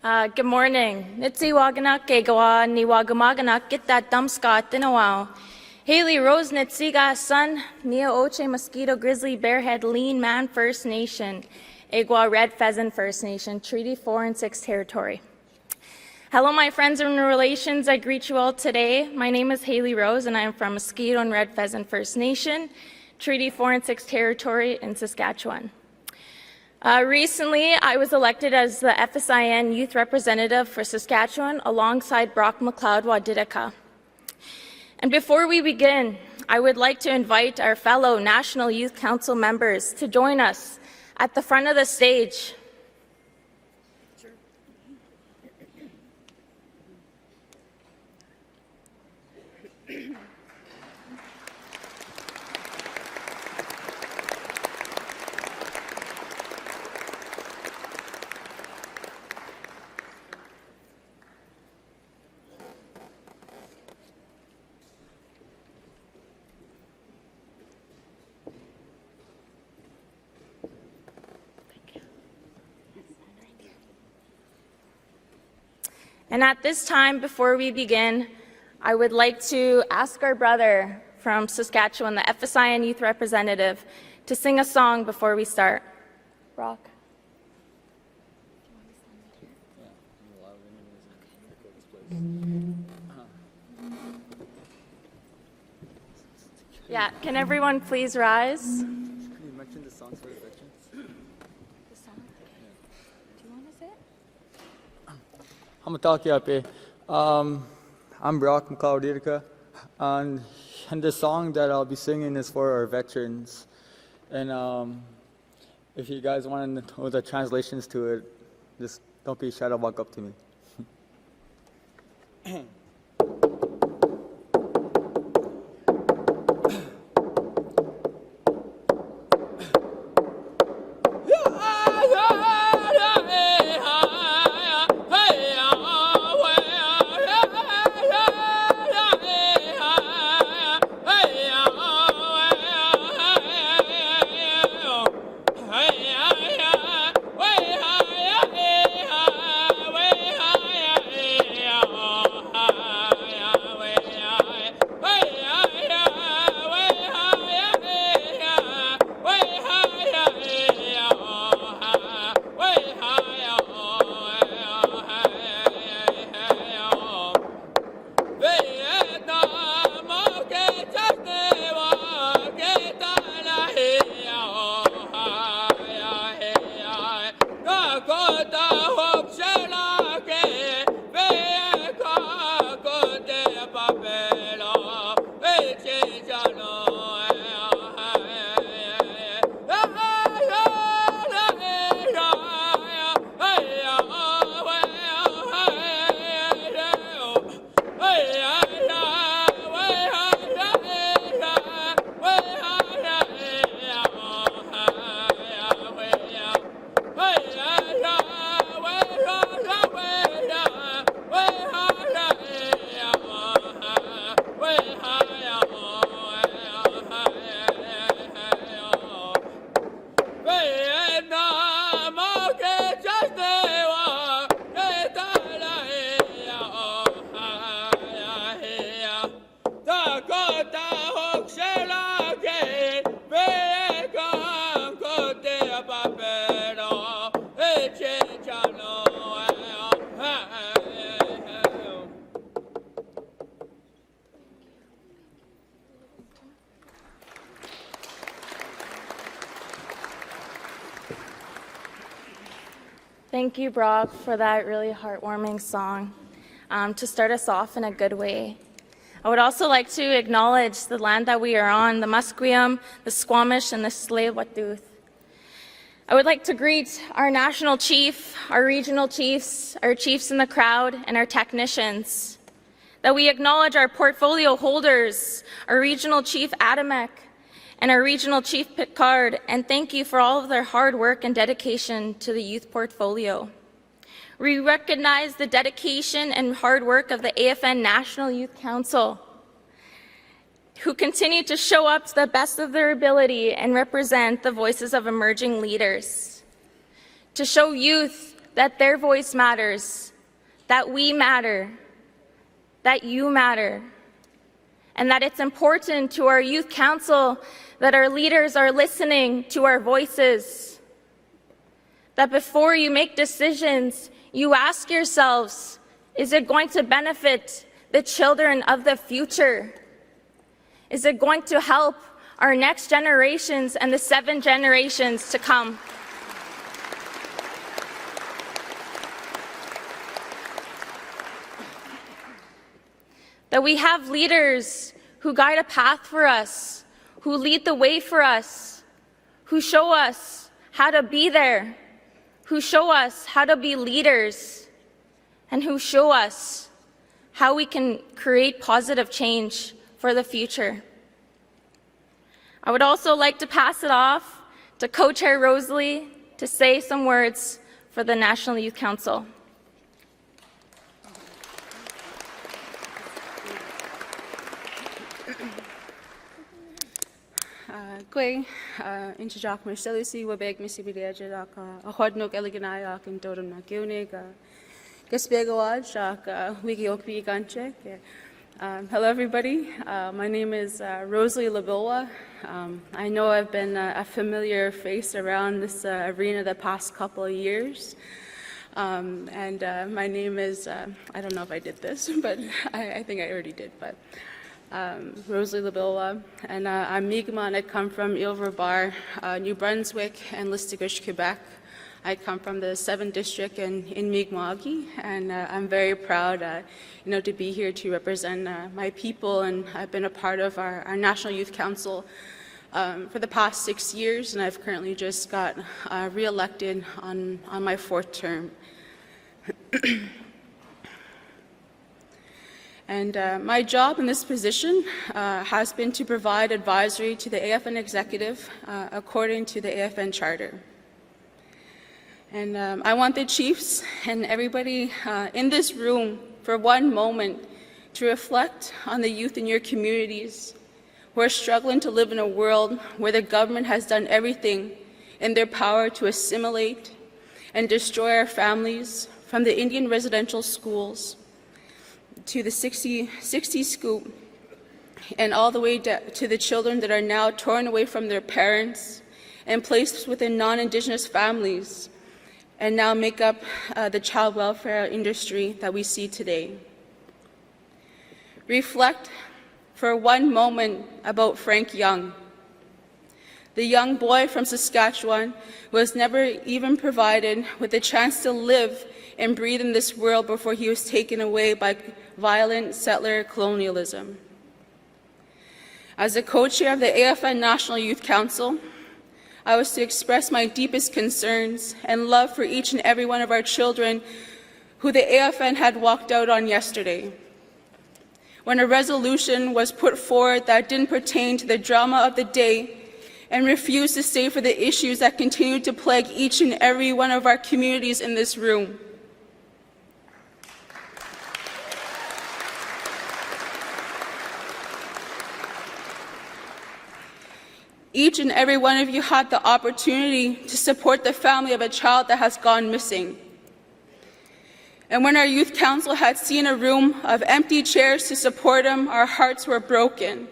Good morning. Nitsi waganak kegawa ni wagamaganak get that dumbscot dinawao. Hailey Rose Nitsiga son, Nia Oche Mosquito Grizzly Bearhead Lean Man First Nation, Igwa Red Pheasant First Nation, Treaty 4 and 6 territory. Hello, my friends and relations. I greet you all today. My name is Hailey Rose, and I am from Mosquito and Red Pheasant First Nation, Treaty 4 and 6 territory in Saskatchewan. Recently, I was elected as the FSIN Youth Representative for Saskatchewan alongside Brock McLeod Wadidika. And before we begin, I would like to invite our fellow National Youth Council members to join us at the front of the stage. And at this time, before we begin, I would like to ask our brother from Saskatchewan, the FSIN Youth Representative, to sing a song before we start. Brock. Yeah, can everyone please rise? Can you mention the songs for the veterans? The song? Do you want to say it? I'm Brock McLeod, and the song that I'll be singing is for our veterans. And if you guys want to know the translations to it, just don't be shy to walk up to me. Thank you, Brock, for that really heartwarming song to start us off in a good way. I would also like to acknowledge the land that we are on, the Musqueam, the Squamish, and the Tsleil-Waututh. I would like to greet our national chief, our regional chiefs, our chiefs in the crowd, and our technicians. That we acknowledge our portfolio holders, our regional chief Adamek, and our regional chief Picard, and thank you for all of their hard work and dedication to the youth portfolio. We recognize the dedication and hard work of the AFN National Youth Council, who continue to show up to the best of their ability and represent the voices of emerging leaders. To show youth that their voice matters, that we matter, that you matter, and that it's important to our youth council that our leaders are listening to our voices, that before you make decisions, you ask yourselves, is it going to benefit the children of the future? Is it going to help our next generations and the 7 generations to come? That we have leaders who guide a path for us, who lead the way for us, who show us how to be there, who show us how to be leaders, and who show us how we can create positive change for the future. I would also like to pass it off to Co-Chair Rosalie to say some words for the National Youth Council. Gwe, inchajak Marcelusi, Wabeg, Missibidejak, a Hodnok Eleganayak, and Dodom Nagunig, Gaspegawaj, Wigiokbi Ganchek. Hello, everybody. My name is Rosalie LaBillois. I know I've been a familiar face around this arena the past couple of years. My name is, I don't know if I did this, but I think I already did, but Rosalie LaBillois, and I'm Mi'kmaq, and I come from Ile-Bar, New Brunswick, and Listigouche, Quebec. I come from the 7th District in Mi'kmaq, and I'm very proud, to be here to represent my people, and I've been a part of our National Youth Council for the past 6 years, and I've currently just got re-elected on my 4th term. And my job in this position has been to provide advisory to the AFN executive according to the AFN charter. And I want the chiefs and everybody in this room for one moment to reflect on the youth in your communities who are struggling to live in a world where the government has done everything in their power to assimilate and destroy our families, from the Indian residential schools to the 60 scoop, and all the way to the children that are now torn away from their parents and placed within non-Indigenous families, and now make up the child welfare industry that we see today. Reflect for one moment about Frank Young, the young boy from Saskatchewan who was never even provided with the chance to live and breathe in this world before he was taken away by violent settler colonialism. As the co-chair of the AFN National Youth Council, I was to express my deepest concerns and love for each and every one of our children who the AFN had walked out on yesterday, when a resolution was put forward that didn't pertain to the drama of the day and refused to stay for the issues that continue to plague each and every one of our communities in this room. Each and every one of you had the opportunity to support the family of a child that has gone missing. And when our youth council had seen a room of empty chairs to support him, our hearts were broken.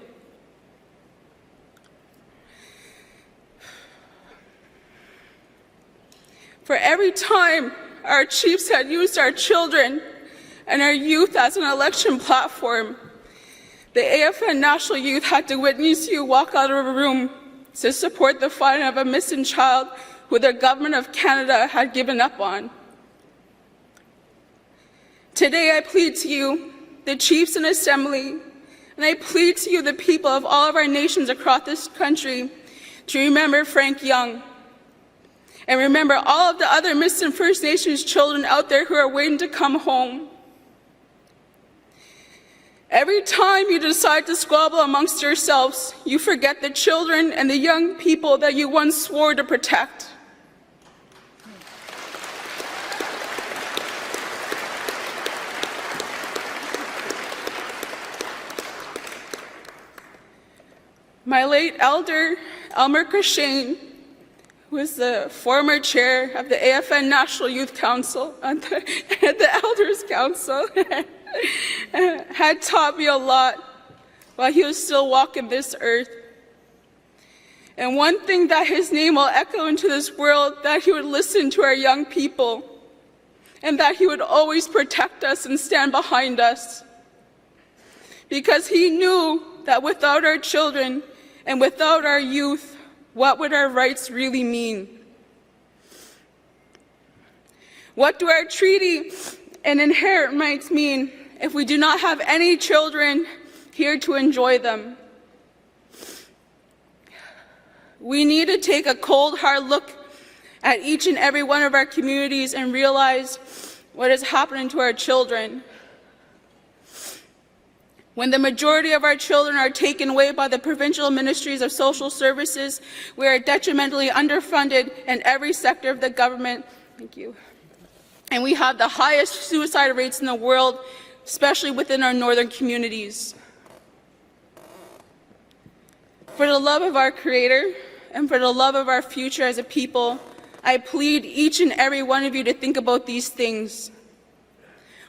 For every time our chiefs had used our children and our youth as an election platform, the AFN National Youth had to witness you walk out of a room to support the finding of a missing child who the government of Canada had given up on. Today I plead to you, the chiefs in Assembly, and I plead to you, the people of all of our nations across this country, to remember Frank Young, and remember all of the other missing First Nations children out there who are waiting to come home. Every time you decide to squabble amongst yourselves, you forget the children and the young people that you once swore to protect. My late elder, Elmer Cushane, who is the former chair of the AFN National Youth Council and the Elders Council, had taught me a lot while he was still walking this earth. And one thing that his name will echo into this world, that he would listen to our young people, and that he would always protect us and stand behind us. Because he knew that without our children and without our youth, what would our rights really mean? What do our treaty and inherent rights mean if we do not have any children here to enjoy them? We need to take a cold, hard look at each and every one of our communities and realize what is happening to our children. When the majority of our children are taken away by the provincial ministries of social services, we are detrimentally underfunded in every sector of the government. Thank you. And we have the highest suicide rates in the world, especially within our northern communities. For the love of our Creator and for the love of our future as a people, I plead each and every one of you to think about these things.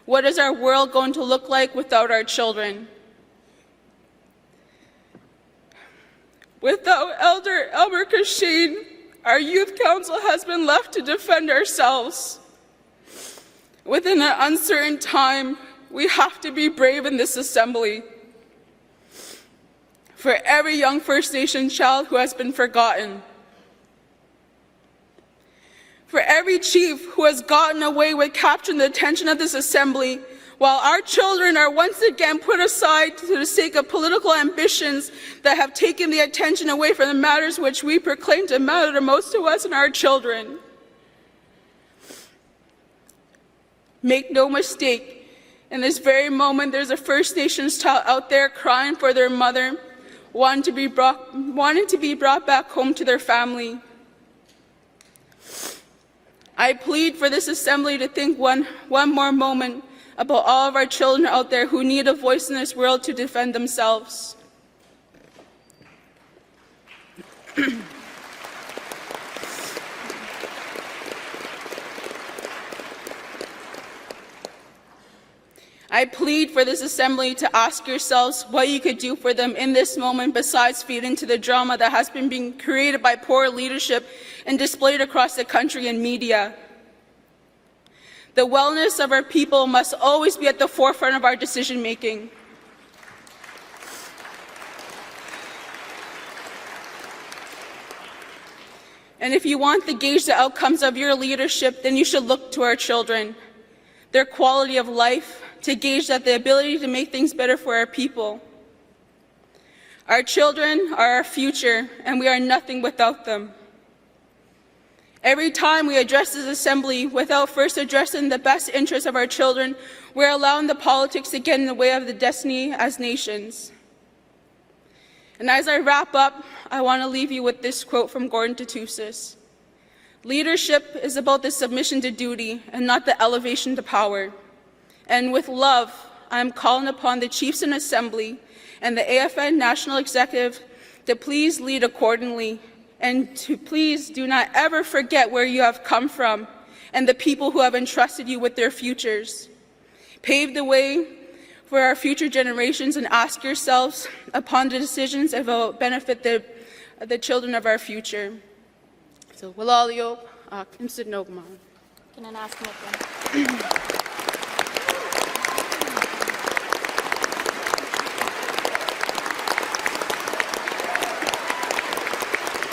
What is our world going to look like without our children? Without Elder Albert Kashane, our youth council has been left to defend ourselves. Within an uncertain time, we have to be brave in this assembly. For every young First Nation child who has been forgotten. For every chief who has gotten away with capturing the attention of this assembly, while our children are once again put aside to the sake of political ambitions that have taken the attention away from the matters which we proclaim to matter the most to us and our children. Make no mistake, in this very moment there's a First Nations child out there crying for their mother, wanting to be brought back home to their family. I plead for this assembly to think one more moment about all of our children out there who need a voice in this world to defend themselves. I plead for this assembly to ask yourselves what you could do for them in this moment besides feed into the drama that has been being created by poor leadership and displayed across the country in media. The wellness of our people must always be at the forefront of our decision making. And if you want to gauge the outcomes of your leadership, then you should look to our children, their quality of life, to gauge that the ability to make things better for our people. Our children are our future, and we are nothing without them. Every time we address this assembly without first addressing the best interests of our children, we're allowing the politics to get in the way of the destiny as nations. And as I wrap up, I want to leave you with this quote from Gordon Tatusis. Leadership is about the submission to duty and not the elevation to power. And with love, I am calling upon the Chiefs in Assembly and the AFN National Executive to please lead accordingly, and to please do not ever forget where you have come from and the people who have entrusted you with their futures. Pave the way for our future generations and ask yourselves upon the decisions that will benefit the children of our future. So, Walalio, Imsid Nogman. Can I ask him again?